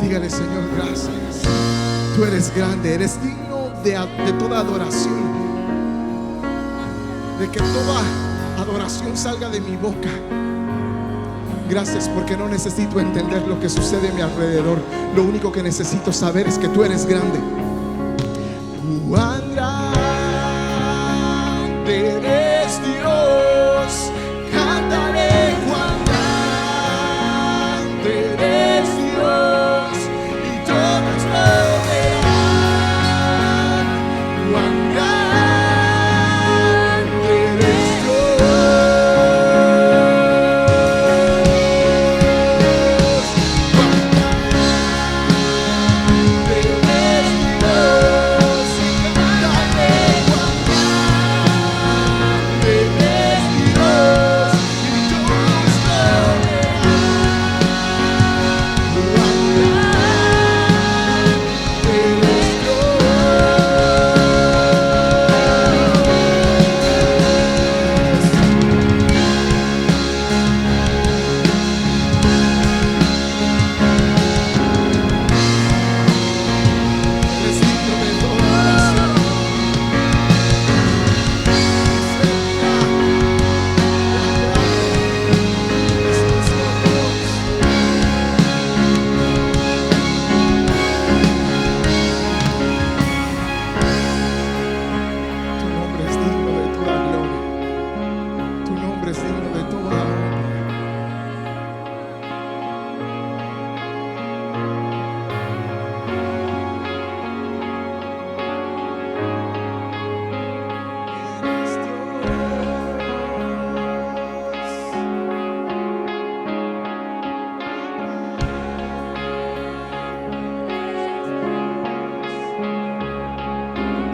Dígale: Señor, gracias. Tú eres grande, eres digno de toda adoración, de que toda adoración salga de mi boca. Gracias porque no necesito entender lo que sucede a mi alrededor. Lo único que necesito saber es que tú eres grande. Cuán grande eres, Dios. Cantaré cuán grande eres, Dios, y todos lo verán. Cuán grande eres, Dios. Cuán grande eres, Dios, y cantaré cuán grande eres, Dios, y todos lo verán. Cuán grande eres, Eres digno de toda adoración. Tu nombre es digno de toda gloria. Tu nombre es digno de toda honra. Eres Dios.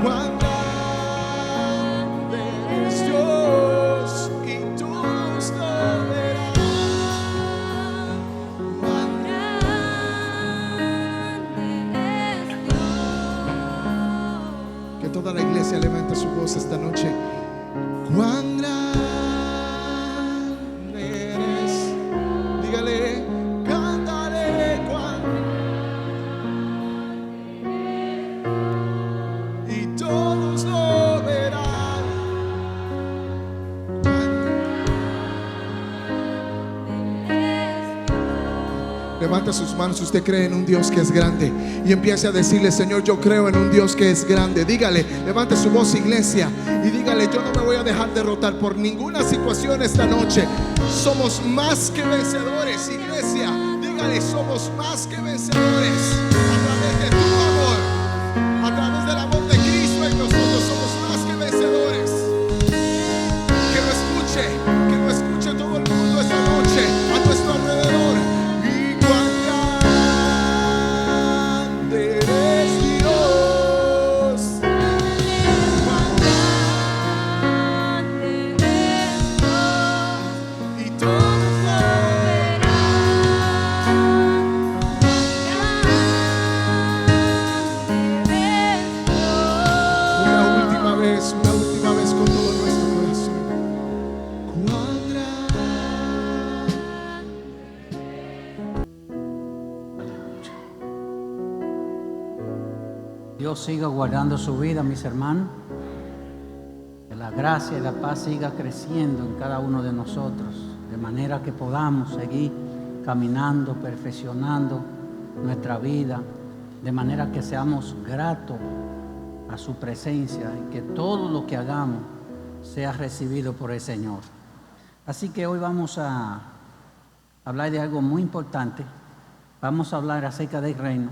Cuán grande eres, Dios, y todos lo verán. Cuán Que toda la iglesia levante su voz esta noche. Cuán grande eres. Dígale: cantaré cuán, y todos lo verán. Levanta sus manos si usted cree en un Dios que es grande, y empiece a decirle: Señor, yo creo en un Dios que es grande. Dígale, levante su voz, iglesia, y dígale: yo no me voy a dejar derrotar por ninguna situación esta noche. Somos más que vencedores, iglesia. Dígale: somos más que vencedores a través de tu amor, a través del amor de Cristo en nosotros. Somos más que vencedores. Que lo escuche todo el mundo esta noche a nuestro alrededor. Y cuán grande eres, Dios. Cuán grande eres, Dios, y todos lo verán. Cuán grande Dios siga guardando su vida, mis hermanos. Que la gracia y la paz siga creciendo en cada uno de nosotros, de manera que podamos seguir caminando, perfeccionando nuestra vida, de manera que seamos gratos a su presencia y que todo lo que hagamos sea recibido por el Señor. Así que hoy vamos a hablar de algo muy importante. Vamos a hablar acerca del reino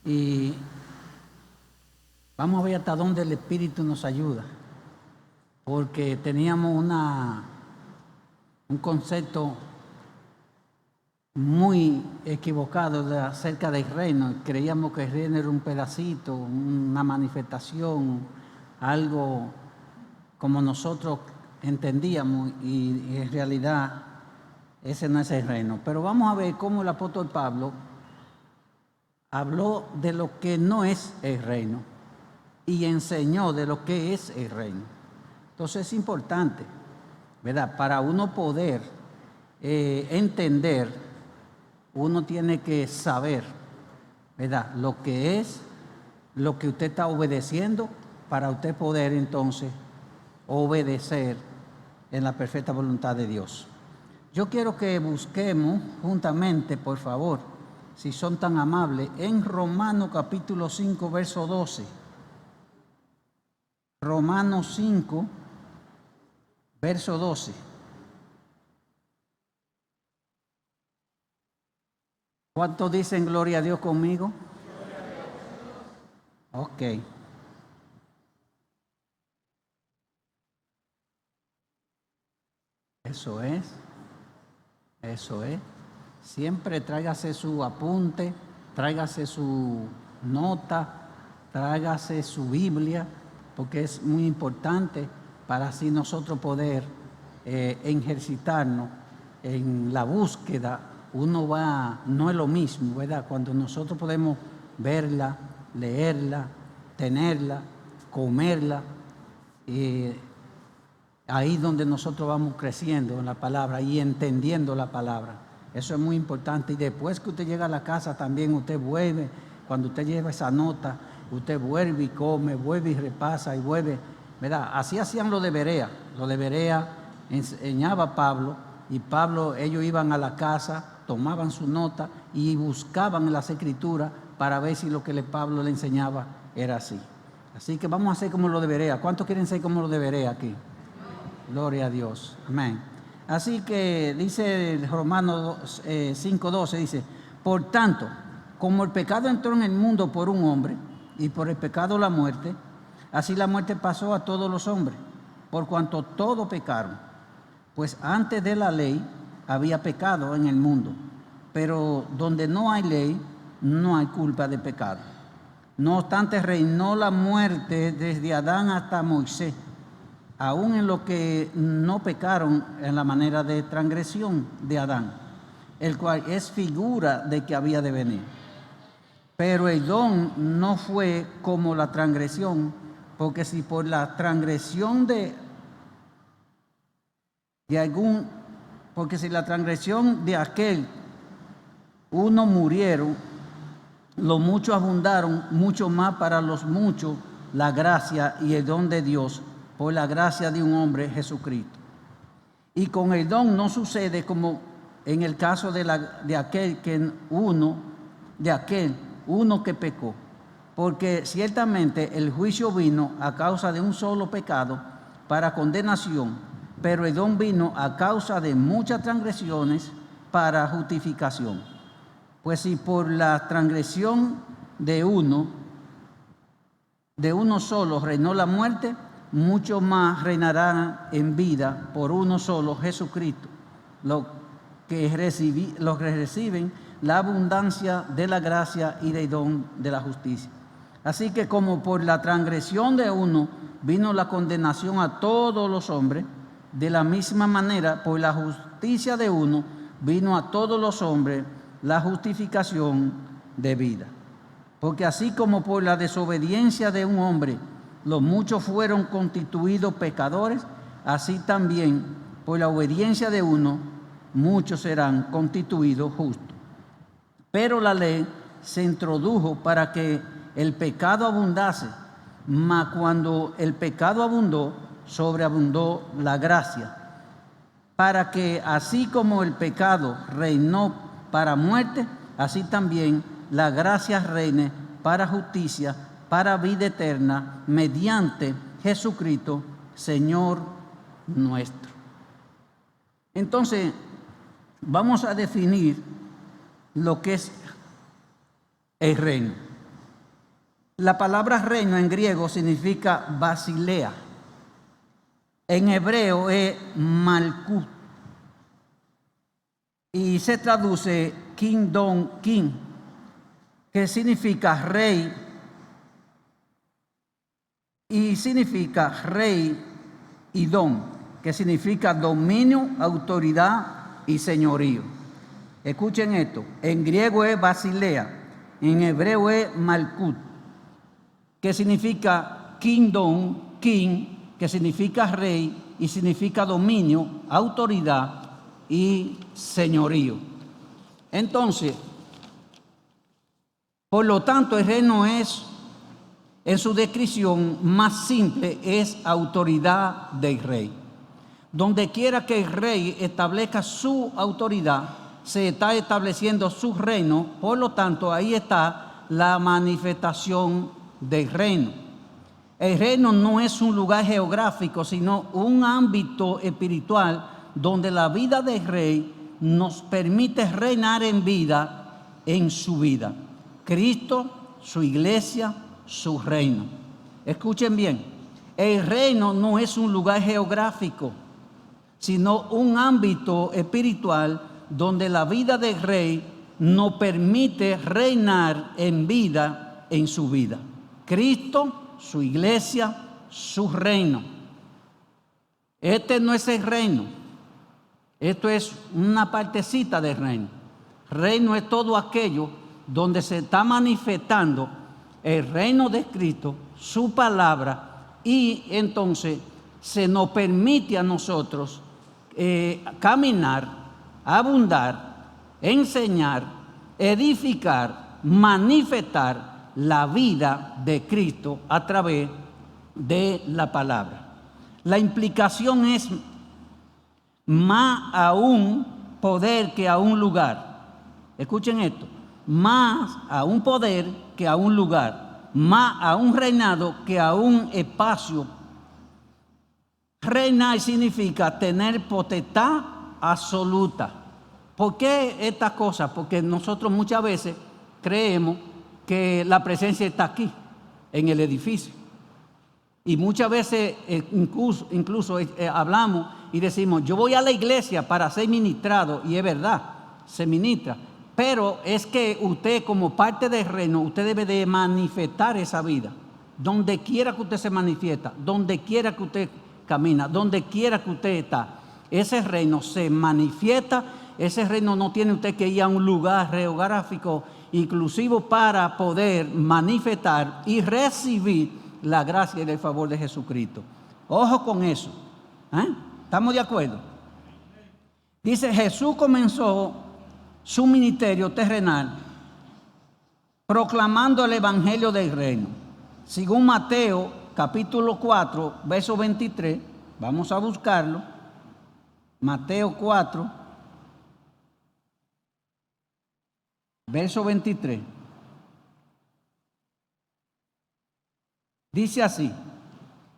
y vamos a ver hasta dónde el Espíritu nos ayuda, porque teníamos un concepto muy equivocado acerca del reino. Creíamos que el reino era un pedacito, una manifestación, algo como nosotros entendíamos, y en realidad ese no es el reino. Pero vamos a ver cómo el apóstol Pablo habló de lo que no es el reino y enseñó de lo que es el reino. Entonces es importante, ¿verdad? Para uno poder entender, uno tiene que saber, ¿verdad?, lo que es, lo que usted está obedeciendo, para usted poder entonces obedecer en la perfecta voluntad de Dios. Yo quiero que busquemos juntamente, por favor, si son tan amables, en Romanos capítulo 5, verso 12. Romanos 5, verso 12. ¿Cuántos dicen gloria a Dios conmigo? Ok. Eso es. Siempre tráigase su apunte, tráigase su nota, tráigase su Biblia, porque es muy importante para así nosotros poder ejercitarnos en la búsqueda. No es lo mismo, ¿verdad? Cuando nosotros podemos verla, leerla, tenerla, comerla, ahí donde nosotros vamos creciendo en la palabra y entendiendo la palabra. Eso es muy importante. Y después que usted llega a la casa también usted vuelve, cuando usted lleva esa nota, usted vuelve y come, vuelve y repasa y vuelve, ¿verdad? Así hacían los de Berea. Los de Berea enseñaba Pablo, y Pablo, ellos iban a la casa, tomaban su nota y buscaban en las escrituras para ver si lo que Pablo le enseñaba era así. Así que vamos a hacer como los de Berea. ¿Cuántos quieren ser como los de Berea aquí? Gloria a Dios. Amén. Así que dice Romanos 5:12, dice: por tanto, como el pecado entró en el mundo por un hombre, y por el pecado la muerte, así la muerte pasó a todos los hombres, por cuanto todos pecaron. Pues antes de la ley había pecado en el mundo, pero donde no hay ley, no hay culpa de pecado. No obstante, reinó la muerte desde Adán hasta Moisés, aún en lo que no pecaron en la manera de transgresión de Adán, el cual es figura de que había de venir. Pero el don no fue como la transgresión, porque si por la transgresión porque si la transgresión de aquel uno murieron, los muchos abundaron, mucho más para los muchos la gracia y el don de Dios, por la gracia de un hombre, Jesucristo. Y con el don no sucede como en el caso de aquel uno que pecó, porque ciertamente el juicio vino a causa de un solo pecado para condenación, pero el don vino a causa de muchas transgresiones para justificación. Pues si por la transgresión de uno solo reinó la muerte, mucho más reinarán en vida por uno solo, Jesucristo, los que reciben la abundancia de la gracia y del don de la justicia. Así que como por la transgresión de uno vino la condenación a todos los hombres, de la misma manera por la justicia de uno vino a todos los hombres la justificación de vida. Porque así como por la desobediencia de un hombre los muchos fueron constituidos pecadores, así también por la obediencia de uno muchos serán constituidos justos. Pero la ley se introdujo para que el pecado abundase, mas cuando el pecado abundó, sobreabundó la gracia, para que así como el pecado reinó para muerte, así también la gracia reine para justicia, para vida eterna, mediante Jesucristo, Señor nuestro. Entonces, vamos a definir lo que es el reino. La palabra reino en griego significa basilea. En hebreo es malkut. Y se traduce kingdom, king, que significa rey. Y significa rey y don, que significa dominio, autoridad y señorío. Escuchen esto. En griego es basilea. En hebreo es malkut, que significa kingdom, king, que significa rey y significa dominio, autoridad y señorío. Entonces, por lo tanto, el reino es, en su descripción más simple, es autoridad del rey. Donde quiera que el rey establezca su autoridad, se está estableciendo su reino, por lo tanto, ahí está la manifestación del reino. El reino no es un lugar geográfico, sino un ámbito espiritual donde la vida del rey nos permite reinar en vida, en su vida. Cristo, su iglesia, su reino. Escuchen bien, el reino no es un lugar geográfico, sino un ámbito espiritual donde la vida del rey nos permite reinar en vida, en su vida. Cristo, su iglesia, su reino. Este no es el reino. Esto es una partecita del reino. Reino es todo aquello donde se está manifestando el reino de Cristo, su palabra, y entonces se nos permite a nosotros caminar, abundar, enseñar, edificar, manifestar la vida de Cristo a través de la palabra. La implicación es más a un poder que a un lugar. Escuchen esto, más a un poder que a un lugar, más a un reinado que a un espacio. Reinar significa tener potestad absoluta. ¿Por qué estas cosas? Porque nosotros muchas veces creemos que la presencia está aquí, en el edificio. Y muchas veces incluso hablamos y decimos, yo voy a la iglesia para ser ministrado, y es verdad, se ministra. Pero es que usted, como parte del reino, usted debe de manifestar esa vida. Donde quiera que usted se manifiesta, donde quiera que usted camina, donde quiera que usted está, ese reino se manifiesta. Ese reino no tiene usted que ir a un lugar geográfico inclusivo para poder manifestar y recibir la gracia y el favor de Jesucristo. Ojo con eso. ¿Estamos de acuerdo? Dice, Jesús comenzó su ministerio terrenal proclamando el evangelio del reino. Según Mateo capítulo 4, verso 23, vamos a buscarlo. Mateo 4, verso 23. Dice así,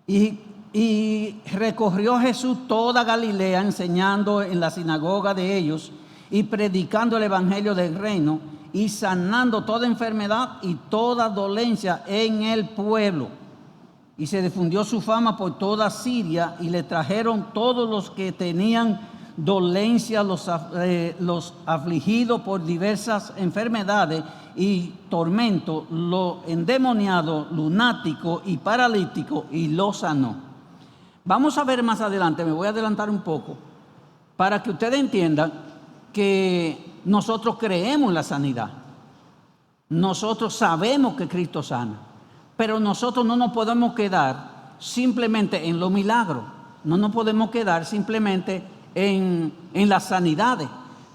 y recorrió Jesús toda Galilea, enseñando en la sinagoga de ellos y predicando el evangelio del reino y sanando toda enfermedad y toda dolencia en el pueblo. Y se difundió su fama por toda Siria, y le trajeron todos los que tenían dolencia, los afligidos por diversas enfermedades y tormentos, los endemoniados, lunáticos y paralíticos, y los sanó. Vamos a ver más adelante, me voy a adelantar un poco, para que ustedes entiendan que nosotros creemos en la sanidad. Nosotros sabemos que Cristo sana, pero nosotros no nos podemos quedar simplemente en los milagros, no nos podemos quedar simplemente en las sanidades,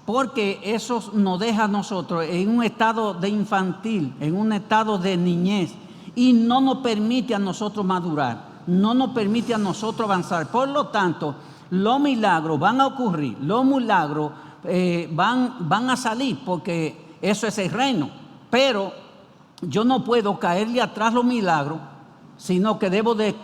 porque eso nos deja a nosotros en un estado de infantil, en un estado de niñez, y no nos permite a nosotros madurar, no nos permite a nosotros avanzar. Por lo tanto, los milagros van a ocurrir, los milagros van a salir, porque eso es el reino. Pero yo no puedo caerle atrás los milagros, sino que debo de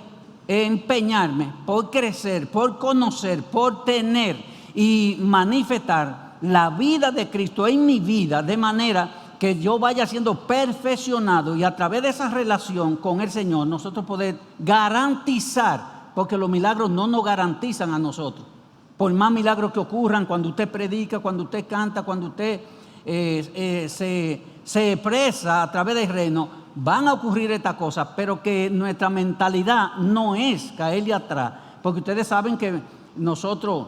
empeñarme por crecer, por conocer, por tener y manifestar la vida de Cristo en mi vida, de manera que yo vaya siendo perfeccionado, y a través de esa relación con el Señor nosotros poder garantizar, porque los milagros no nos garantizan a nosotros. Por más milagros que ocurran, cuando usted predica, cuando usted canta, cuando usted se expresa a través del reino, van a ocurrir estas cosas, pero que nuestra mentalidad no es caerle atrás, porque ustedes saben que nosotros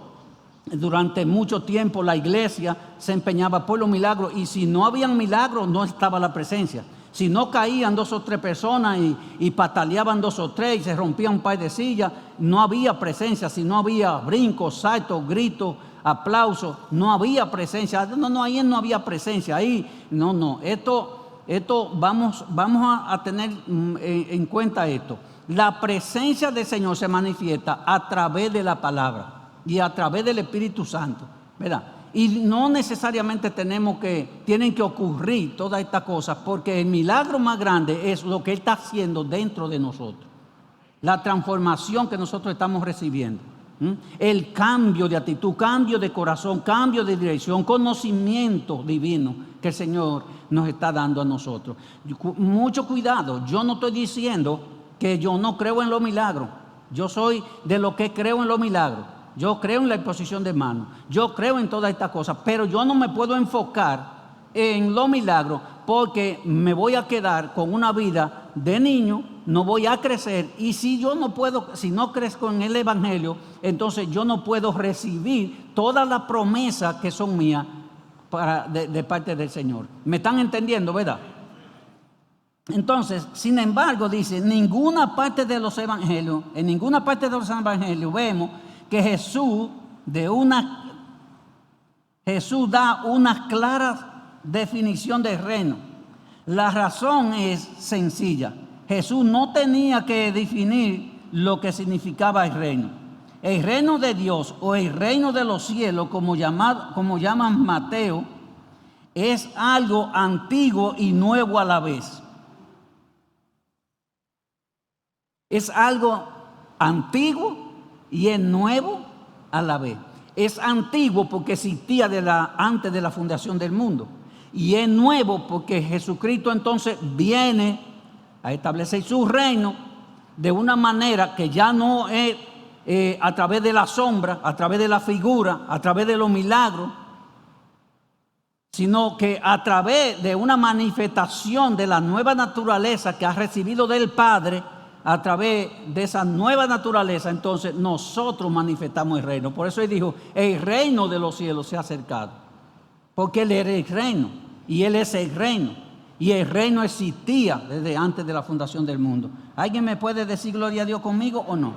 durante mucho tiempo la iglesia se empeñaba por los milagros, y si no habían milagros no estaba la presencia. Si no caían 2 o 3 personas y pataleaban 2 o 3 y se rompían un par de sillas, no había presencia. Si no había brincos, saltos, gritos, aplausos, no había presencia. No, ahí no había presencia. Ahí, no. Esto vamos a tener en cuenta esto. La presencia del Señor se manifiesta a través de la palabra y a través del Espíritu Santo, ¿verdad? Y no necesariamente tienen que ocurrir todas estas cosas, porque el milagro más grande es lo que Él está haciendo dentro de nosotros. La transformación que nosotros estamos recibiendo. El cambio de actitud, cambio de corazón, cambio de dirección, conocimiento divino que el Señor nos está dando a nosotros. Mucho cuidado, yo no estoy diciendo que yo no creo en los milagros. Yo soy de los que creo en los milagros. Yo creo en la imposición de manos, yo creo en todas estas cosas, pero yo no me puedo enfocar en los milagros, porque me voy a quedar con una vida de niño, no voy a crecer, y si no crezco en el Evangelio, entonces yo no puedo recibir todas las promesas que son mías de parte del Señor. ¿Me están entendiendo, verdad? Entonces, sin embargo, dice, en ninguna parte de los evangelios vemos que Jesús da una clara definición del reino. La razón es sencilla. Jesús no tenía que definir lo que significaba el reino. El reino de Dios, o el reino de los cielos, como llaman Mateo, es algo antiguo y nuevo a la vez. Es algo antiguo y es nuevo a la vez. Es antiguo porque existía antes de la fundación del mundo, y es nuevo porque Jesucristo entonces viene a establecer su reino de una manera que ya no es a través de la sombra, a través de la figura, a través de los milagros, sino que a través de una manifestación de la nueva naturaleza que ha recibido del Padre. A través de esa nueva naturaleza, entonces nosotros manifestamos el reino. Por eso Él dijo, el reino de los cielos se ha acercado. Porque Él era el reino, y Él es el reino. Y el reino existía desde antes de la fundación del mundo. ¿Alguien me puede decir gloria a Dios conmigo o no?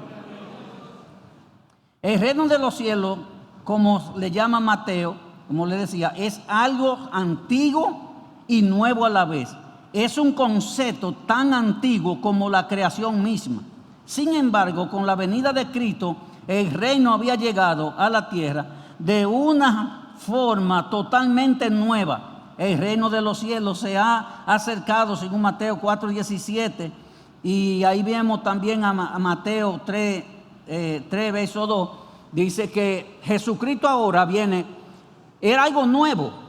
El reino de los cielos, como le llama Mateo, como le decía, es algo antiguo y nuevo a la vez. Es un concepto tan antiguo como la creación misma. Sin embargo, con la venida de Cristo, el reino había llegado a la tierra de una forma totalmente nueva. El reino de los cielos se ha acercado, según Mateo 4:17, y ahí vemos también a Mateo 3, verso 2, dice que Jesucristo ahora viene, era algo nuevo.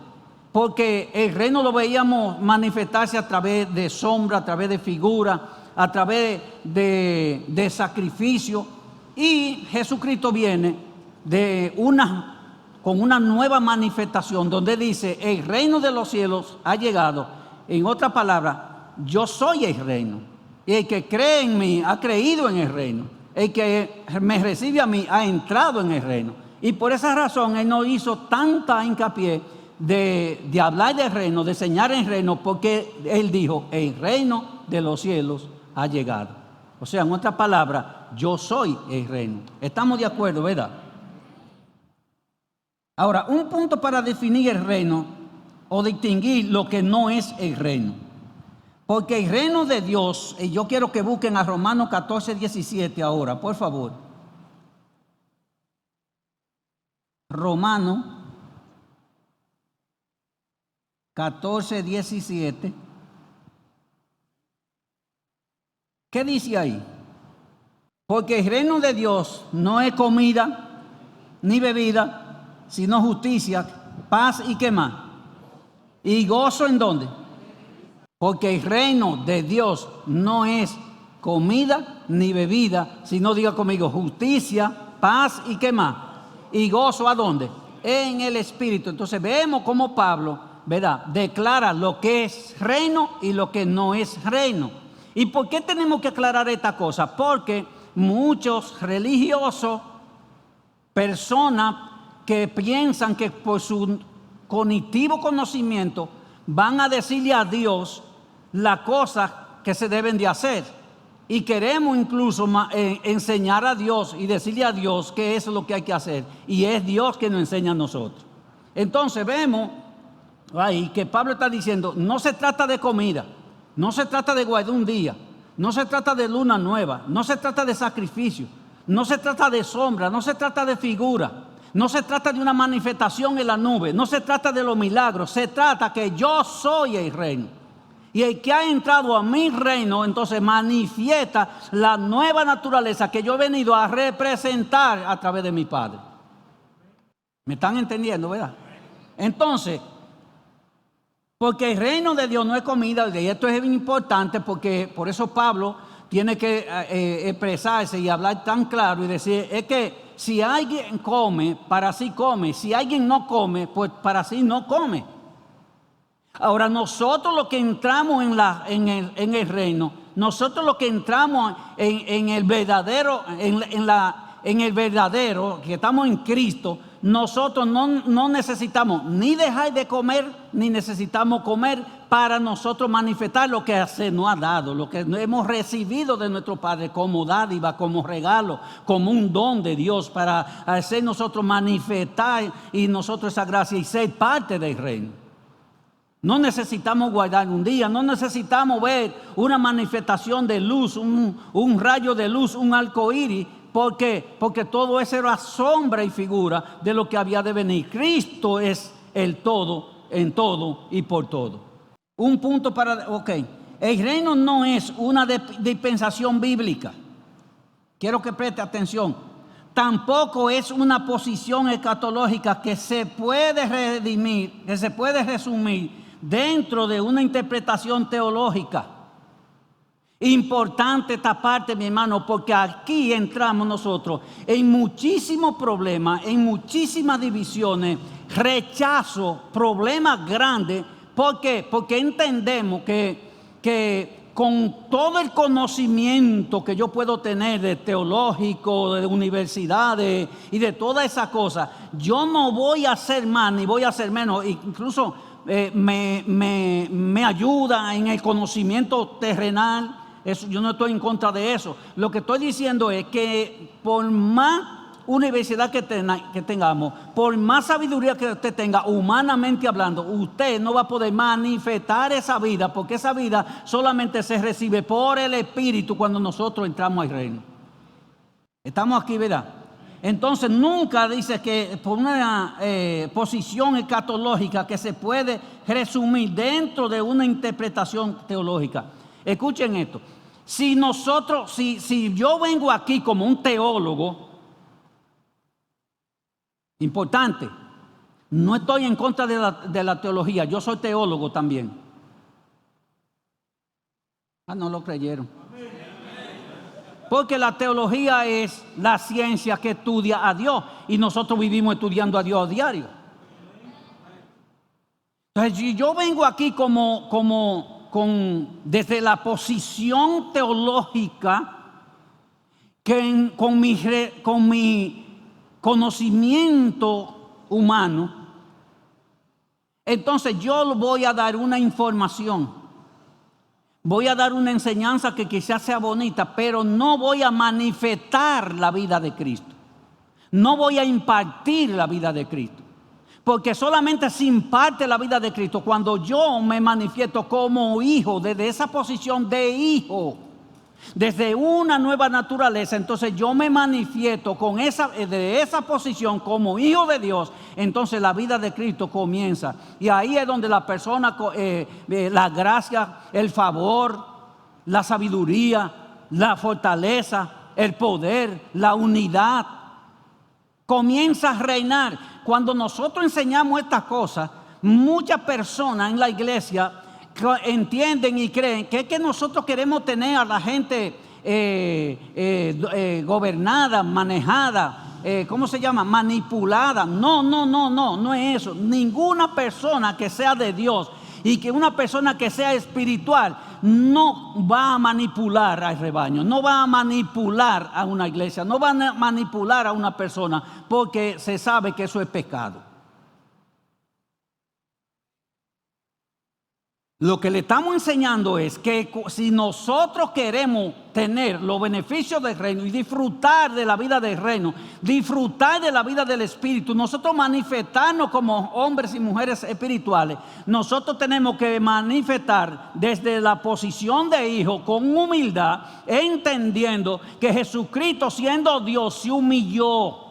Porque el reino lo veíamos manifestarse a través de sombra, a través de figura, a través de sacrificio. Y Jesucristo viene con una nueva manifestación, donde dice, el reino de los cielos ha llegado. En otras palabras, yo soy el reino. Y el que cree en mí ha creído en el reino. El que me recibe a mí ha entrado en el reino. Y por esa razón Él no hizo tanta hincapié de hablar del reino, de enseñar el reino, porque Él dijo, el reino de los cielos ha llegado. O sea, en otras palabras, yo soy el reino. ¿Estamos de acuerdo, verdad? Ahora, un punto para definir el reino o distinguir lo que no es el reino. Porque el reino de Dios, y yo quiero que busquen a Romanos 14, 17 ahora, por favor. Romanos 14, 17. ¿Qué dice ahí? Porque el reino de Dios no es comida ni bebida, sino justicia, paz y ¿qué más? Y gozo ¿en dónde? Porque el reino de Dios no es comida ni bebida, sino diga conmigo, justicia, paz y ¿qué más? Y gozo ¿a dónde? En el Espíritu. Entonces vemos cómo Pablo, ¿verdad?, declara lo que es reino y lo que no es reino. ¿Y por qué tenemos que aclarar esta cosa? Porque muchos religiosos, personas que piensan que por su cognitivo conocimiento van a decirle a Dios las cosas que se deben de hacer. Y queremos incluso enseñar a Dios y decirle a Dios que eso es lo que hay que hacer. Y es Dios que nos enseña a nosotros. Entonces vemos ahí que Pablo está diciendo, no se trata de comida, no se trata de guardar un día, no se trata de luna nueva, no se trata de sacrificio, no se trata de sombra, no se trata de figura, no se trata de una manifestación en la nube, no se trata de los milagros, se trata que yo soy el reino. Y el que ha entrado a mi reino, entonces manifiesta la nueva naturaleza que yo he venido a representar a través de mi Padre. ¿Me están entendiendo, verdad? Entonces, porque el reino de Dios no es comida, y esto es importante porque por eso Pablo tiene que expresarse y hablar tan claro y decir, es que si alguien come, para sí come, si alguien no come, pues para sí no come. Ahora nosotros los que entramos en el reino, nosotros los que entramos en el verdadero, en el verdadero, que estamos en Cristo, nosotros no necesitamos ni dejar de comer, ni necesitamos comer para nosotros manifestar lo que se nos ha dado, lo que hemos recibido de nuestro Padre como dádiva, como regalo, como un don de Dios para hacer nosotros manifestar y nosotros esa gracia y ser parte del reino. No necesitamos guardar un día, no necesitamos ver una manifestación de luz, un rayo de luz, un arco iris. ¿Por qué? Porque todo eso era sombra y figura de lo que había de venir. Cristo es el todo, en todo y por todo. Un punto el reino no es una dispensación bíblica. Quiero que preste atención. Tampoco es una posición escatológica que se puede redimir, que se puede resumir dentro de una interpretación teológica. Importante esta parte, mi hermano, porque aquí entramos nosotros en muchísimos problemas, en muchísimas divisiones, rechazo, problemas grandes. ¿Por qué? Porque entendemos que con todo el conocimiento que yo puedo tener de teológico, de universidades y de todas esas cosas, yo no voy a hacer más ni voy a hacer menos. Incluso me ayuda en el conocimiento terrenal. Eso, yo no estoy en contra de eso. Lo que estoy diciendo es que por más universidad que tengamos, por más sabiduría que usted tenga, humanamente hablando, usted no va a poder manifestar esa vida, porque esa vida solamente se recibe por el Espíritu cuando nosotros entramos al reino. Estamos aquí, ¿verdad? Entonces nunca dice que por una posición escatológica que se puede resumir dentro de una interpretación teológica. Escuchen esto. Si yo vengo aquí como un teólogo, importante, no estoy en contra de la teología, yo soy teólogo también. No lo creyeron. Porque la teología es la ciencia que estudia a Dios y nosotros vivimos estudiando a Dios a diario. Entonces, si yo vengo aquí desde la posición teológica, con mi conocimiento humano, entonces yo voy a dar una información. Voy a dar una enseñanza que quizás sea bonita, pero no voy a manifestar la vida de Cristo. No voy a impartir la vida de Cristo. Porque solamente se imparte la vida de Cristo cuando yo me manifiesto como hijo, desde esa posición de hijo, desde una nueva naturaleza. Entonces yo me manifiesto de esa posición como hijo de Dios. Entonces la vida de Cristo comienza. Y ahí es donde la persona, la gracia, el favor, la sabiduría, la fortaleza, el poder, la unidad, comienza a reinar. Cuando nosotros enseñamos estas cosas, muchas personas en la iglesia entienden y creen que es que nosotros queremos tener a la gente gobernada, manejada, ¿cómo se llama? Manipulada. No es eso. Ninguna persona que sea de Dios y que una persona que sea espiritual no va a manipular al rebaño, no va a manipular a una iglesia, no va a manipular a una persona, porque se sabe que eso es pecado. Lo que le estamos enseñando es que si nosotros queremos tener los beneficios del reino y disfrutar de la vida del reino, disfrutar de la vida del Espíritu, nosotros manifestarnos como hombres y mujeres espirituales, nosotros tenemos que manifestar desde la posición de hijo con humildad, entendiendo que Jesucristo, siendo Dios, se humilló.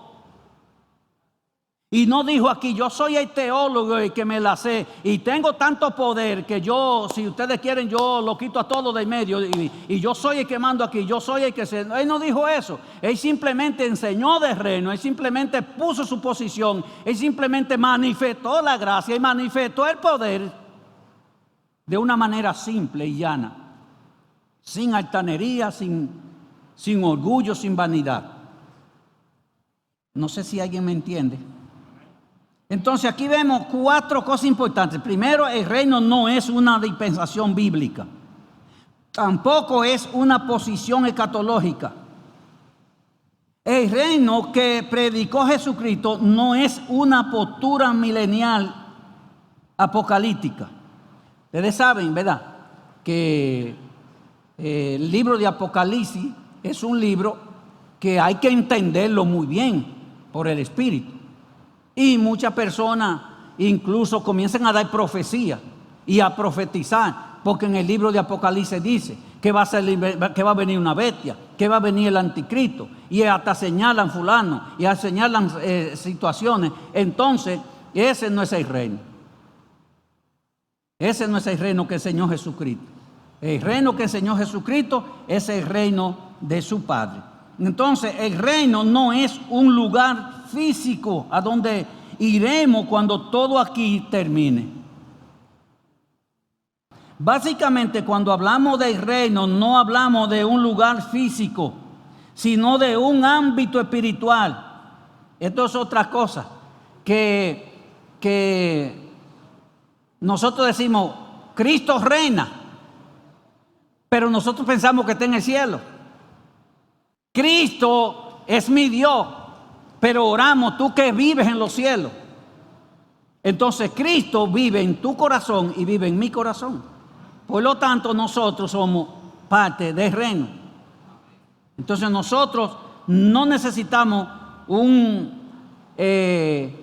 Y no dijo aquí, yo soy el teólogo y que me la sé y tengo tanto poder que yo, si ustedes quieren, yo lo quito a todo del medio y yo soy el que mando aquí, yo soy el que se... Él no dijo eso. Él simplemente enseñó de reino, él simplemente puso su posición, él simplemente manifestó la gracia y manifestó el poder de una manera simple y llana, sin altanería, sin orgullo, sin vanidad. No sé si alguien me entiende. Entonces aquí vemos 4 cosas importantes. Primero, el reino no es una dispensación bíblica. Tampoco es una posición escatológica. El reino que predicó Jesucristo no es una postura milenial apocalíptica. Ustedes saben, ¿verdad?, que el libro de Apocalipsis es un libro que hay que entenderlo muy bien por el Espíritu. Y muchas personas incluso comienzan a dar profecía y a profetizar, porque en el libro de Apocalipsis dice que va a venir una bestia, que va a venir el anticristo, y hasta señalan fulano y señalan situaciones. Entonces, ese no es el reino. Ese no es el reino que enseñó Jesucristo. El reino que enseñó Jesucristo es el reino de su Padre. Entonces, el reino no es un lugar físico a donde iremos cuando todo aquí termine. Básicamente, cuando hablamos del reino, no hablamos de un lugar físico, sino de un ámbito espiritual. Esto es otra cosa que nosotros decimos, Cristo reina, pero nosotros pensamos que está en el cielo. Cristo es mi Dios, pero oramos, tú que vives en los cielos. Entonces Cristo vive en tu corazón y vive en mi corazón. Por lo tanto, nosotros somos parte del reino. Entonces nosotros no necesitamos un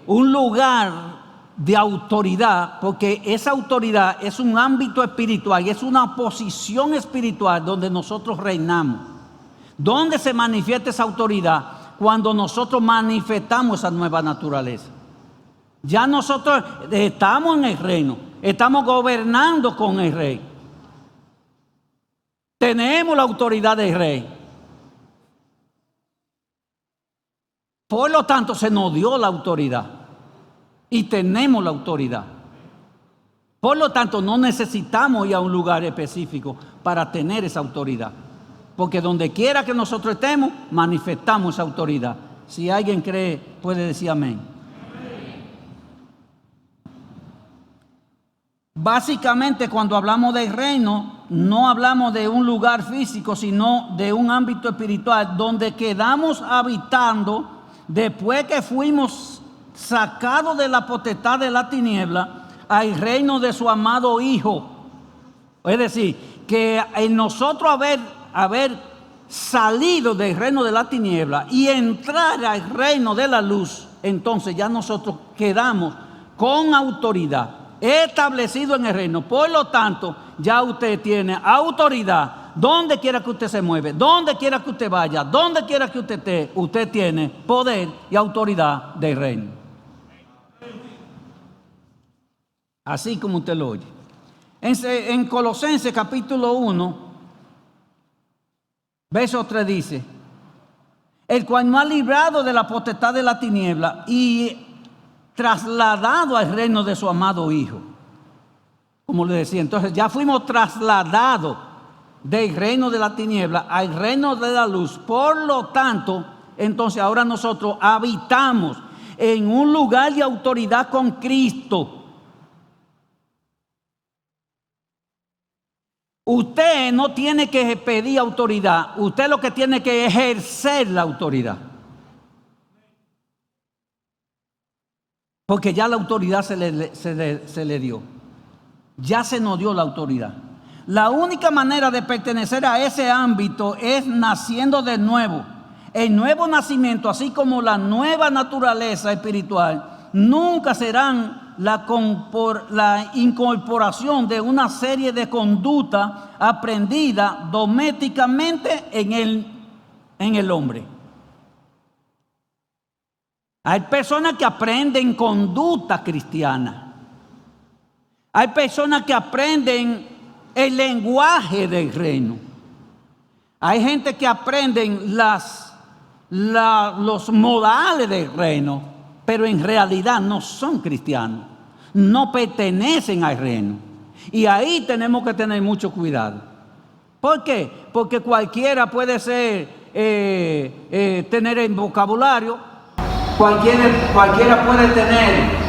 lugar de autoridad, porque esa autoridad es un ámbito espiritual y es una posición espiritual donde nosotros reinamos. ¿Dónde se manifiesta esa autoridad? Cuando nosotros manifestamos esa nueva naturaleza. Ya nosotros estamos en el reino, estamos gobernando con el rey. Tenemos la autoridad del rey. Por lo tanto, se nos dio la autoridad y tenemos la autoridad. Por lo tanto, no necesitamos ir a un lugar específico para tener esa autoridad. Porque donde quiera que nosotros estemos, manifestamos esa autoridad. Si alguien cree, puede decir amén. Básicamente, cuando hablamos del reino, no hablamos de un lugar físico, sino de un ámbito espiritual donde quedamos habitando después que fuimos sacados de la potestad de la tiniebla al reino de su amado Hijo. Es decir, que en nosotros haber salido del reino de la tiniebla y entrar al reino de la luz, entonces ya nosotros quedamos con autoridad, establecido en el reino. Por lo tanto, ya usted tiene autoridad. Donde quiera que usted se mueve, donde quiera que usted vaya, donde quiera que usted esté, usted tiene poder y autoridad del reino. Así como usted lo oye. En Colosenses capítulo 1, verso 3 dice: el cual nos ha librado de la potestad de la tiniebla y trasladado al reino de su amado Hijo. Como le decía, entonces ya fuimos trasladados del reino de la tiniebla al reino de la luz. Por lo tanto, entonces ahora nosotros habitamos en un lugar de autoridad con Cristo. Usted no tiene que pedir autoridad, usted lo que tiene que ejercer la autoridad. Porque ya la autoridad se le dio. Ya se nos dio la autoridad. La única manera de pertenecer a ese ámbito es naciendo de nuevo. El nuevo nacimiento, así como la nueva naturaleza espiritual, nunca serán la incorporación de una serie de conductas aprendidas domésticamente en el hombre. Hay personas que aprenden conducta cristiana. Hay personas que aprenden el lenguaje del reino. Hay gente que aprenden los modales del reino, pero en realidad no son cristianos, no pertenecen al reino. Y ahí tenemos que tener mucho cuidado. ¿Por qué? Porque cualquiera puede tener el vocabulario, cualquiera puede tener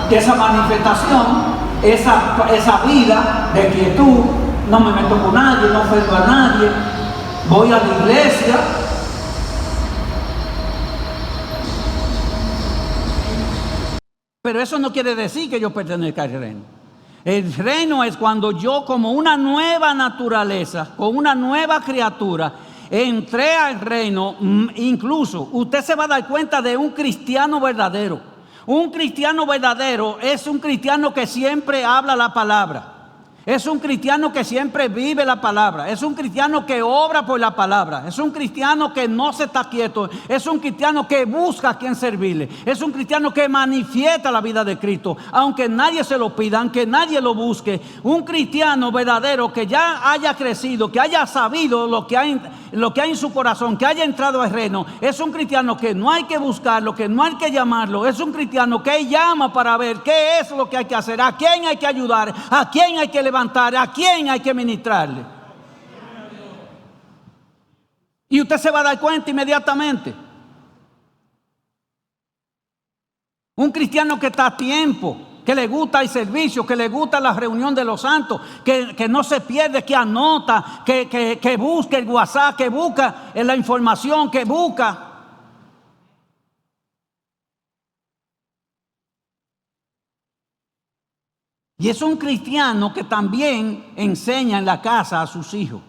esa manifestación, esa vida de quietud. No me meto con nadie, no ofendo a nadie, voy a la iglesia. Pero eso no quiere decir que yo pertenezca al reino. El reino es cuando yo, como una nueva naturaleza, con una nueva criatura, entré al reino. Incluso usted se va a dar cuenta de un cristiano verdadero. Un cristiano verdadero es un cristiano que siempre habla la palabra. Es un cristiano que siempre vive la palabra. Es un cristiano que obra por la palabra. Es un cristiano que no se está quieto. Es un cristiano que busca a quien servirle. Es un cristiano que manifiesta la vida de Cristo, aunque nadie se lo pida, aunque nadie lo busque. Un cristiano verdadero que ya haya crecido, que haya sabido lo que hay en su corazón, que haya entrado al reino. Es un cristiano que no hay que buscarlo, que no hay que llamarlo. Es un cristiano que llama para ver qué es lo que hay que hacer, a quién hay que ayudar, a quién hay que levantar, a quién hay que ministrarle. Y usted se va a dar cuenta inmediatamente. Un cristiano que está a tiempo, que le gusta el servicio, que le gusta la reunión de los santos, que no se pierde, que anota, que busca el WhatsApp, que busca la información, que busca. Y es un cristiano que también enseña en la casa a sus hijos.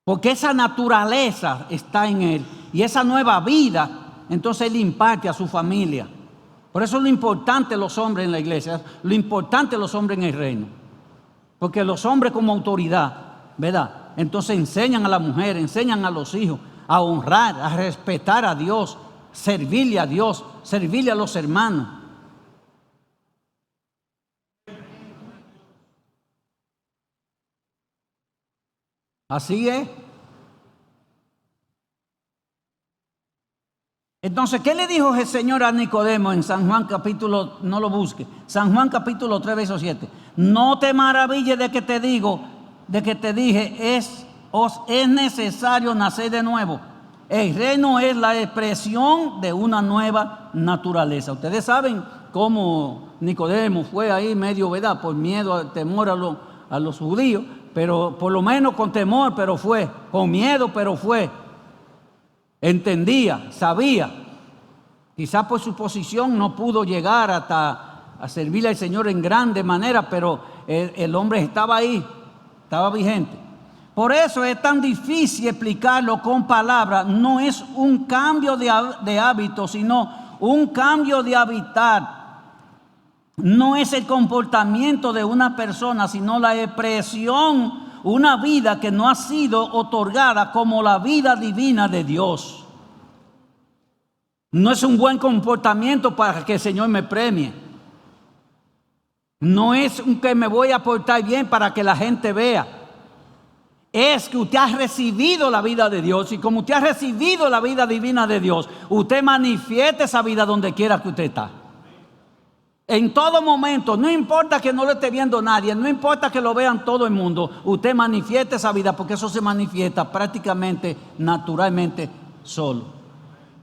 Porque esa naturaleza está en él. Y esa nueva vida, entonces él imparte a su familia. Por eso es lo importante los hombres en la iglesia, lo importante los hombres en el reino. Porque los hombres como autoridad, ¿verdad? Entonces enseñan a la mujer, enseñan a los hijos a honrar, a respetar a Dios, servirle a Dios, servirle a los hermanos. Así es. Entonces, ¿qué le dijo el Señor a Nicodemo en San Juan capítulo, no lo busque, San Juan capítulo 3, verso 7? No te maravilles de que te dije, os es necesario nacer de nuevo. El reino es la expresión de una nueva naturaleza. Ustedes saben cómo Nicodemo fue ahí medio, ¿verdad? Por miedo, temor a los judíos, pero por lo menos con temor, pero fue, con miedo, pero fue. Entendía, sabía. Quizás por su posición no pudo llegar hasta a servirle al Señor en grande manera, pero el hombre estaba ahí, estaba vigente. Por eso es tan difícil explicarlo con palabras. No es un cambio de hábito, sino un cambio de hábitat. No es el comportamiento de una persona, sino la expresión, una vida que no ha sido otorgada como la vida divina de Dios. No es un buen comportamiento para que el Señor me premie. No es un que me voy a portar bien para que la gente vea. Es que usted ha recibido la vida de Dios, y como usted ha recibido la vida divina de Dios, usted manifiesta esa vida donde quiera que usted está. En todo momento, no importa que no lo esté viendo nadie, no importa que lo vean todo el mundo, usted manifiesta esa vida, porque eso se manifiesta prácticamente, naturalmente, solo.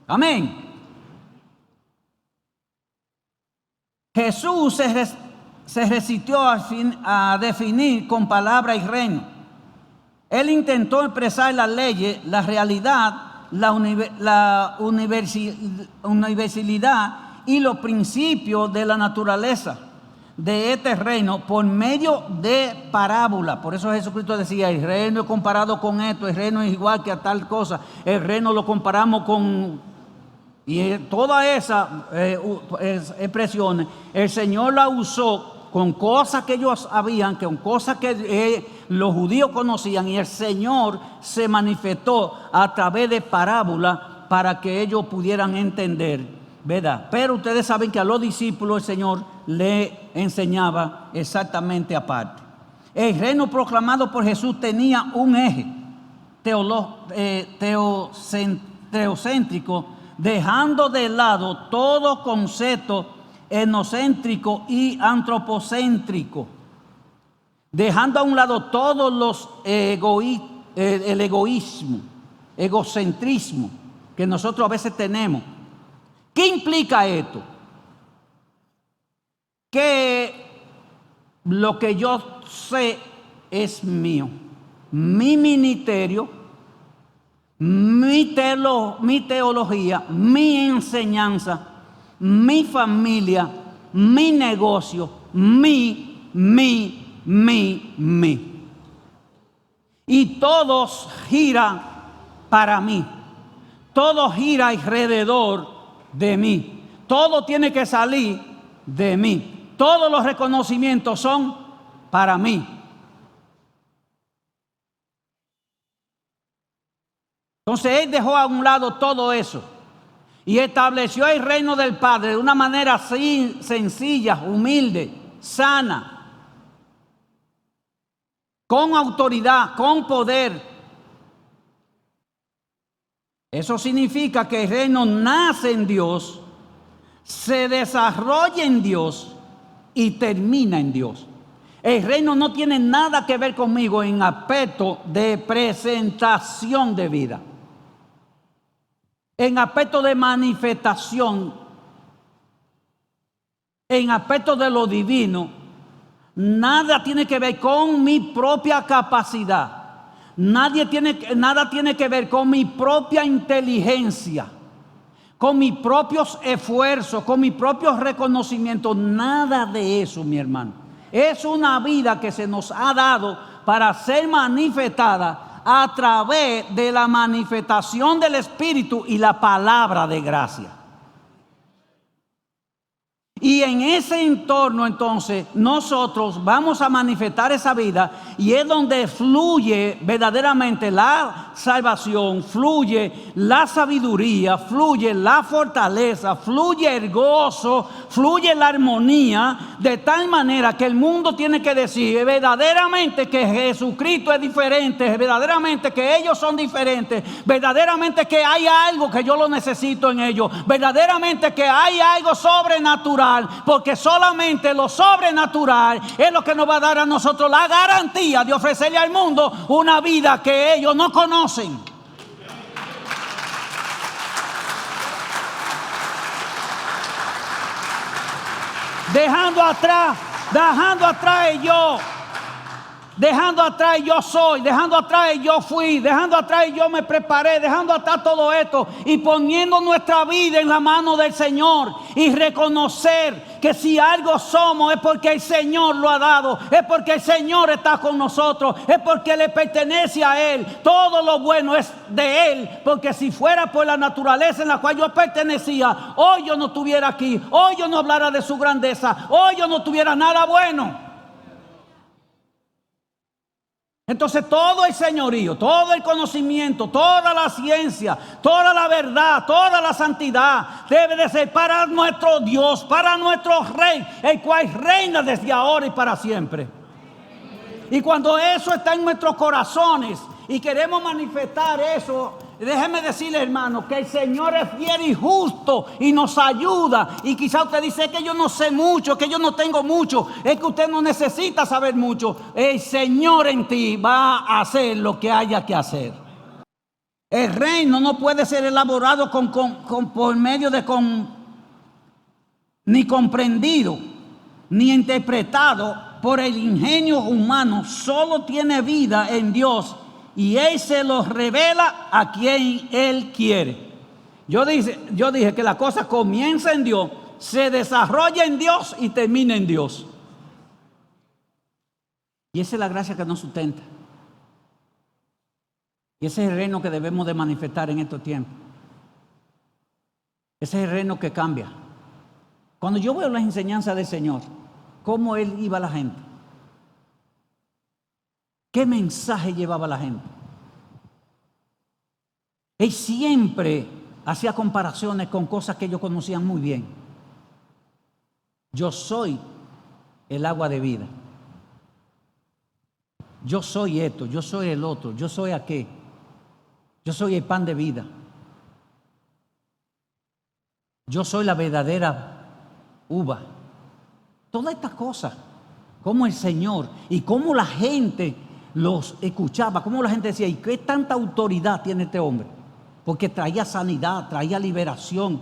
Amén. Jesús se resistió a definir con palabra y reino. Él intentó expresar las leyes, la realidad, la universalidad y los principios de la naturaleza de este reino por medio de parábola. Por eso Jesucristo decía: el reino es comparado con esto, el reino es igual que a tal cosa, el reino lo comparamos con... Y todas esas expresiones el Señor la usó con cosas que ellos sabían, con cosas que los judíos conocían, y el Señor se manifestó a través de parábolas para que ellos pudieran entender, ¿verdad? Pero ustedes saben que a los discípulos el Señor le enseñaba exactamente aparte. El reino proclamado por Jesús tenía un eje teocéntrico, dejando de lado todo concepto etnocéntrico y antropocéntrico, dejando a un lado todos los el egoísmo, egocentrismo que nosotros a veces tenemos. ¿Qué implica esto? Que lo que yo sé es mío, mi ministerio, mi teología, mi enseñanza, mi familia, mi negocio, mi. Y todos giran para mí. Todo gira alrededor de mí. Todo tiene que salir de mí. Todos los reconocimientos son para mí. Entonces Él dejó a un lado todo eso y estableció el reino del Padre de una manera así, sencilla, humilde, sana, con autoridad, con poder. Eso significa que el reino nace en Dios, se desarrolla en Dios y termina en Dios. El reino no tiene nada que ver conmigo en aspecto de presentación de vida. En aspecto de manifestación, en aspecto de lo divino, nada tiene que ver con mi propia capacidad. Nada tiene que ver con mi propia inteligencia, con mis propios esfuerzos, con mis propios reconocimientos. Nada de eso, mi hermano. Es una vida que se nos ha dado para ser manifestada a través de la manifestación del Espíritu y la palabra de gracia. Y en ese entorno entonces nosotros vamos a manifestar esa vida, y es donde fluye verdaderamente la salvación, fluye la sabiduría, fluye la fortaleza, fluye el gozo, fluye la armonía, de tal manera que el mundo tiene que decir verdaderamente que Jesucristo es diferente, verdaderamente que ellos son diferentes, verdaderamente que hay algo que yo lo necesito en ellos, verdaderamente que hay algo sobrenatural. Porque solamente lo sobrenatural es lo que nos va a dar a nosotros la garantía de ofrecerle al mundo una vida que ellos no conocen. Dejando atrás yo. Dejando atrás yo soy, dejando atrás yo fui, dejando atrás yo me preparé, dejando atrás todo esto y poniendo nuestra vida en la mano del Señor y reconocer que si algo somos es porque el Señor lo ha dado, es porque el Señor está con nosotros, es porque le pertenece a Él. Todo lo bueno es de Él, porque si fuera por la naturaleza en la cual yo pertenecía, hoy yo no estuviera aquí, hoy yo no hablara de su grandeza, hoy yo no tuviera nada bueno. Entonces todo el señorío, todo el conocimiento, toda la ciencia, toda la verdad, toda la santidad debe de ser para nuestro Dios, para nuestro Rey, el cual reina desde ahora y para siempre. Y cuando eso está en nuestros corazones y queremos manifestar eso, déjeme decirle, hermano, que el Señor es fiel y justo y nos ayuda. Y quizá usted dice que yo no sé mucho, que yo no tengo mucho. Es que usted no necesita saber mucho. El Señor en ti va a hacer lo que haya que hacer. El reino no puede ser elaborado por medio de ni comprendido, ni interpretado por el ingenio humano. Solo tiene vida en Dios, y Él se los revela a quien Él quiere. Yo dije que la cosa comienza en Dios, se desarrolla en Dios y termina en Dios. Y esa es la gracia que nos sustenta. Y ese es el reino que debemos de manifestar en estos tiempos. Ese es el reino que cambia. Cuando yo veo las enseñanzas del Señor, cómo Él iba a la gente, ¿qué mensaje llevaba a la gente? Él siempre hacía comparaciones con cosas que ellos conocían muy bien. Yo soy el agua de vida. Yo soy esto, yo soy el otro, yo soy aquel. Yo soy el pan de vida. Yo soy la verdadera uva. Todas estas cosas, como el Señor y cómo la gente los escuchaba, cómo la gente decía, ¿y qué tanta autoridad tiene este hombre? Porque traía sanidad, traía liberación.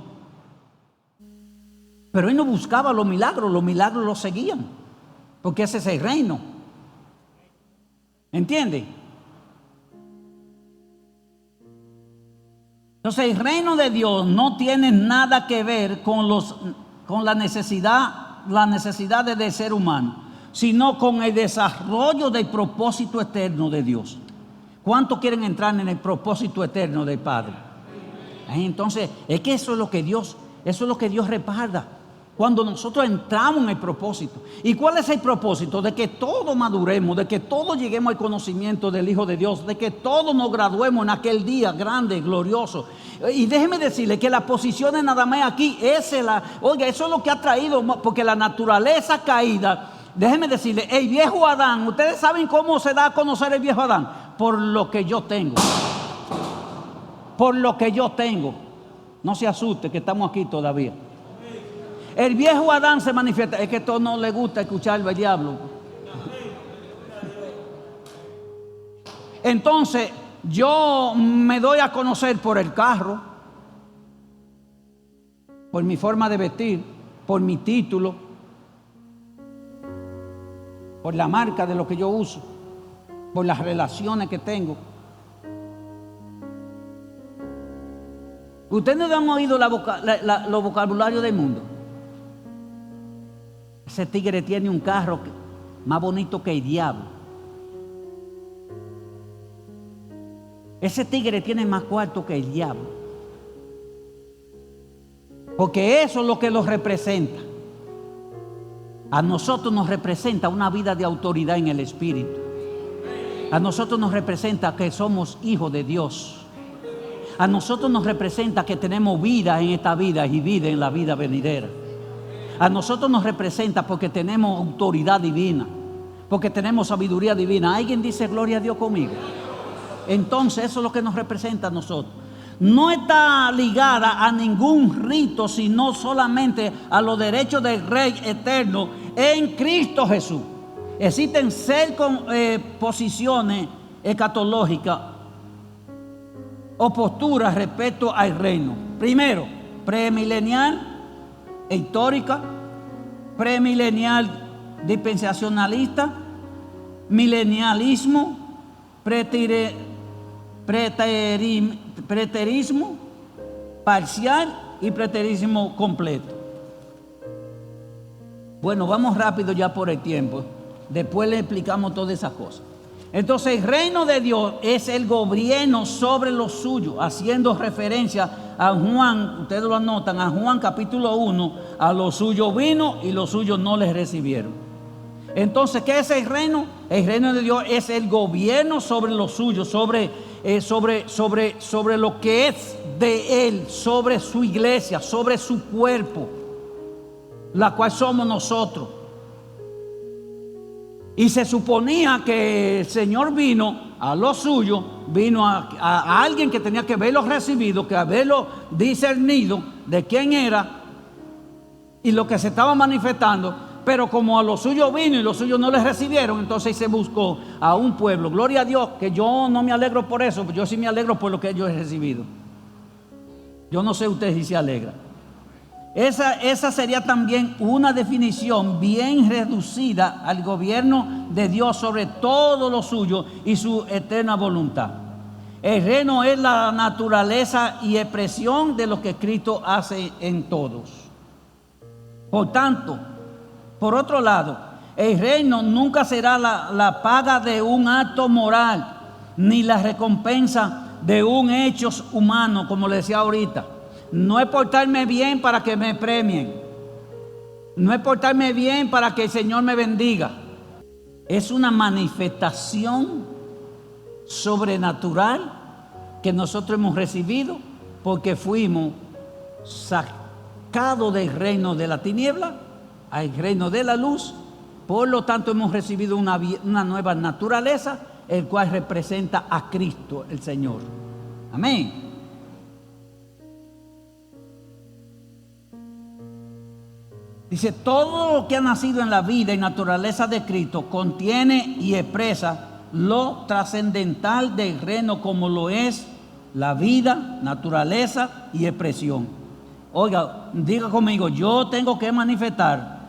Pero él no buscaba los milagros lo seguían, porque ese es el reino. ¿Entiende? Entonces el reino de Dios no tiene nada que ver con la necesidad del ser humano, sino con el desarrollo del propósito eterno de Dios. ¿Cuántos quieren entrar en el propósito eterno del Padre? Entonces, es que eso es lo que Dios respalda. Cuando nosotros entramos en el propósito. ¿Y cuál es el propósito? De que todos maduremos, de que todos lleguemos al conocimiento del Hijo de Dios, de que todos nos graduemos en aquel día grande, glorioso. Y déjeme decirle que la posición de nada más aquí, oiga, eso es lo que ha traído, porque la naturaleza caída, déjeme decirle, el viejo Adán, ¿ustedes saben cómo se da a conocer el viejo Adán? Por lo que yo tengo. Por lo que yo tengo. No se asuste que estamos aquí todavía. El viejo Adán se manifiesta. Es que a todos no le gusta escuchar al diablo. Entonces, yo me doy a conocer por el carro, por mi forma de vestir, por mi título, por la marca de lo que yo uso, por las relaciones que tengo. Ustedes no han oído los vocabularios del mundo. Ese tigre tiene un carro más bonito que el diablo. Ese tigre tiene más cuarto que el diablo. Porque eso es lo que los representa. A nosotros nos representa una vida de autoridad en el Espíritu. A nosotros nos representa que somos hijos de Dios. A nosotros nos representa que tenemos vida en esta vida y vida en la vida venidera. A nosotros nos representa porque tenemos autoridad divina, porque tenemos sabiduría divina. ¿Alguien dice gloria a Dios conmigo? Entonces eso es lo que nos representa a nosotros. No está ligada a ningún rito, sino solamente a los derechos del Rey eterno en Cristo Jesús. Existen 6 posiciones escatológicas o posturas respecto al reino. Primero, premilenial, histórica, premilenial dispensacionalista, milenialismo, preterismo parcial y preterismo completo. Bueno, vamos rápido ya por el tiempo. Después le explicamos todas esas cosas. Entonces el reino de Dios es el gobierno sobre los suyos, haciendo referencia a Juan, ustedes lo anotan, a Juan capítulo 1, a los suyos vino y los suyos no les recibieron. Entonces, ¿qué es el reino? El reino de Dios es el gobierno sobre los suyos, sobre lo que es de Él, sobre su iglesia, sobre su cuerpo, la cual somos nosotros. Y se suponía que el Señor vino a lo suyo, vino a alguien que tenía que haberlo recibido, que haberlo discernido de quién era y lo que se estaba manifestando. Pero como a lo suyo vino y los suyos no les recibieron, entonces se buscó a un pueblo. Gloria a Dios, que yo no me alegro por eso, yo sí me alegro por lo que yo he recibido. Yo no sé usted si se alegra. Esa sería también una definición bien reducida al gobierno de Dios sobre todo lo suyo y su eterna voluntad. El reino es la naturaleza y expresión de lo que Cristo hace en todos. Por tanto, por otro lado, el reino nunca será la paga de un acto moral, ni la recompensa de un hecho humano, como le decía ahorita. No es portarme bien para que me premien. No es portarme bien para que el Señor me bendiga. Es una manifestación sobrenatural que nosotros hemos recibido porque fuimos sacados del reino de la tiniebla al reino de la luz. Por lo tanto, hemos recibido una nueva naturaleza, el cual representa a Cristo el Señor. Amén. Dice, todo lo que ha nacido en la vida y naturaleza de Cristo contiene y expresa lo trascendental del reino, como lo es la vida, naturaleza y expresión. Oiga, diga conmigo, yo tengo que manifestar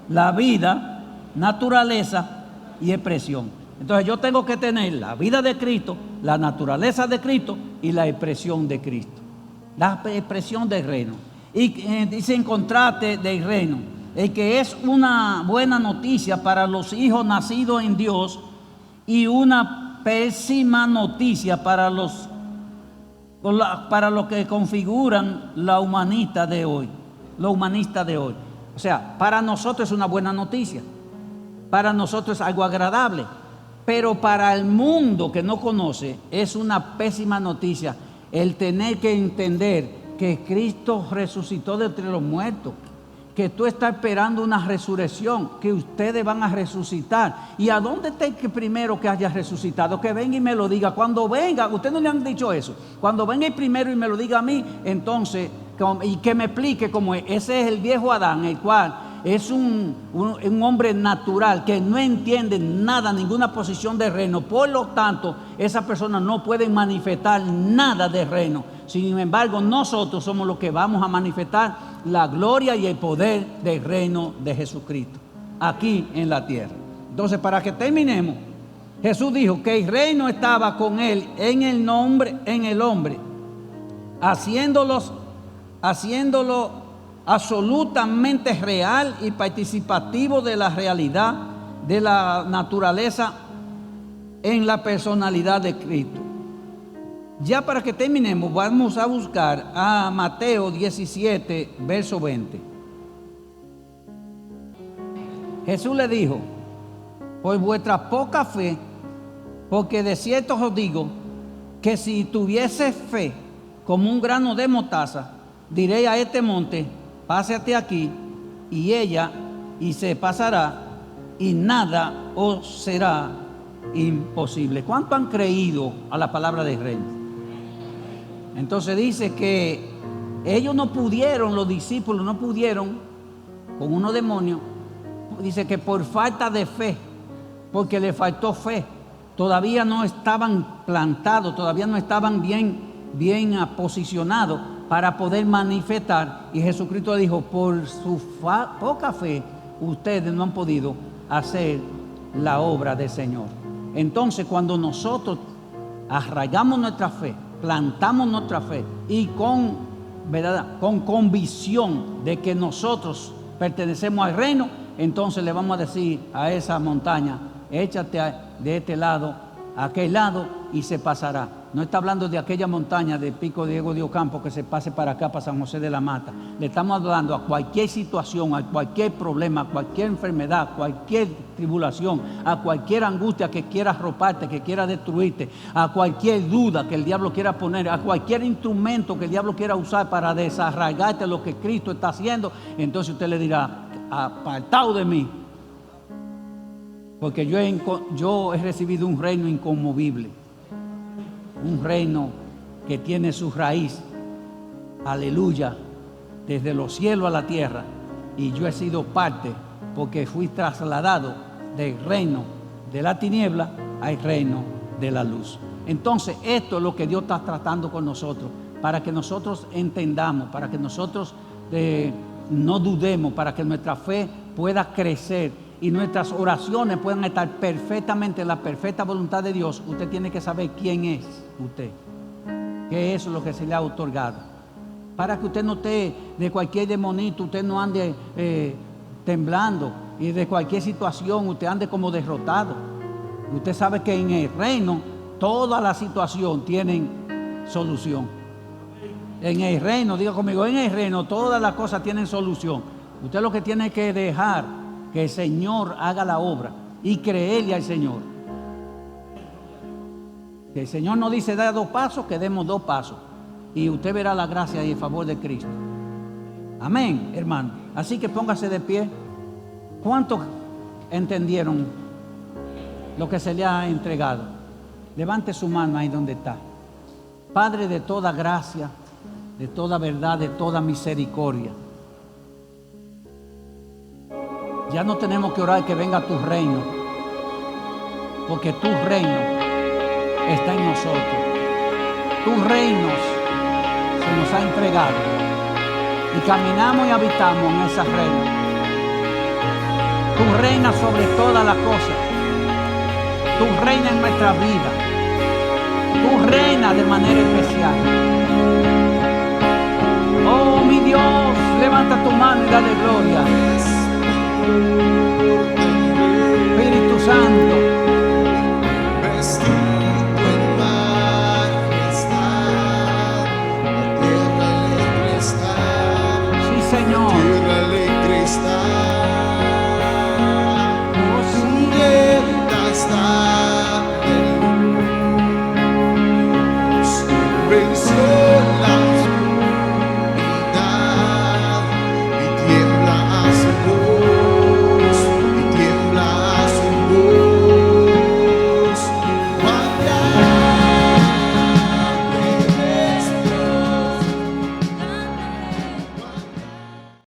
la vida, naturaleza y expresión. Entonces yo tengo que tener la vida de Cristo, la naturaleza de Cristo y la expresión de Cristo. La expresión del reino. Y dice en contraste del reino, el que es una buena noticia para los hijos nacidos en Dios y una pésima noticia para los que configuran la humanista de hoy. O sea, para nosotros es una buena noticia, para nosotros es algo agradable, pero para el mundo que no conoce es una pésima noticia el tener que entender que Cristo resucitó de entre los muertos, que tú estás esperando una resurrección, que ustedes van a resucitar. ¿Y a dónde está el que primero que haya resucitado? Que venga y me lo diga. Cuando venga, ustedes no le han dicho eso. Cuando venga el primero y me lo diga a mí, entonces, y que me explique cómo es. Ese es el viejo Adán, el cual es un hombre natural que no entiende nada, ninguna posición de reino. Por lo tanto, esa persona no puede manifestar nada de reino. Sin embargo, nosotros somos los que vamos a manifestar la gloria y el poder del reino de Jesucristo aquí en la tierra. Entonces, para que terminemos, Jesús dijo que el reino estaba con él en el hombre, haciéndolo absolutamente real y participativo de la realidad de la naturaleza en la personalidad de Cristo. Ya para que terminemos, vamos a buscar a Mateo 17, verso 20. Jesús le dijo, por vuestra poca fe, porque de cierto os digo, que si tuviese fe como un grano de mostaza, diré a este monte, pásate aquí, y se pasará, y nada os será imposible. ¿Cuánto han creído a la palabra del reino? Entonces dice que ellos no pudieron, los discípulos no pudieron con unos demonios. Dice que por falta de fe, porque le faltó fe, todavía no estaban plantados, todavía no estaban bien posicionados para poder manifestar. Y Jesucristo dijo, por su poca fe, ustedes no han podido hacer la obra del Señor. Entonces, cuando nosotros arraigamos nuestra fe, plantamos nuestra fe y con convicción de que nosotros pertenecemos al reino, entonces le vamos a decir a esa montaña, échate de este lado a aquel lado y se pasará. No está hablando de aquella montaña de Pico Diego de Ocampo que se pase para acá, para San José de la Mata. Le estamos hablando a cualquier situación, a cualquier problema, a cualquier enfermedad, a cualquier tribulación, a cualquier angustia que quiera arroparte, que quiera destruirte, a cualquier duda que el diablo quiera poner, a cualquier instrumento que el diablo quiera usar para desarraigarte lo que Cristo está haciendo. Entonces usted le dirá, apartado de mí, porque yo he recibido un reino inconmovible, un reino que tiene su raíz, aleluya, desde los cielos a la tierra, y yo he sido parte porque fui trasladado del reino de la tiniebla al reino de la luz. Entonces esto es lo que Dios está tratando con nosotros, para que nosotros entendamos, para que nosotros no dudemos, para que nuestra fe pueda crecer y nuestras oraciones puedan estar perfectamente en la perfecta voluntad de Dios. Usted tiene que saber quién es usted, qué es lo que se le ha otorgado, para que usted no esté de cualquier demonito, usted no ande temblando, y de cualquier situación usted ande como derrotado. Usted sabe que en el reino toda la situación tienen solución. En el reino, diga conmigo, en el reino todas las cosas tienen solución. Usted lo que tiene que dejar que el Señor haga la obra y creerle al Señor. Si el Señor nos dice dar 2 pasos, que demos 2 pasos, y usted verá la gracia y el favor de Cristo. Amén, hermano. Así que póngase de pie. ¿Cuántos entendieron lo que se le ha entregado? Levante su mano ahí donde está. Padre de toda gracia, de toda verdad, de toda misericordia, ya no tenemos que orar que venga tu reino, porque tu reino está en nosotros. Tu reino se nos ha entregado y caminamos y habitamos en esa reina. Tú reinas sobre todas las cosas. Tú reinas en nuestra vida. Tú reinas de manera especial. Oh, mi Dios, levanta tu mano y dale gloria. Espíritu Santo, vestido en majestad, la tierra alegre está, sí, Señor. la tierra alegre está.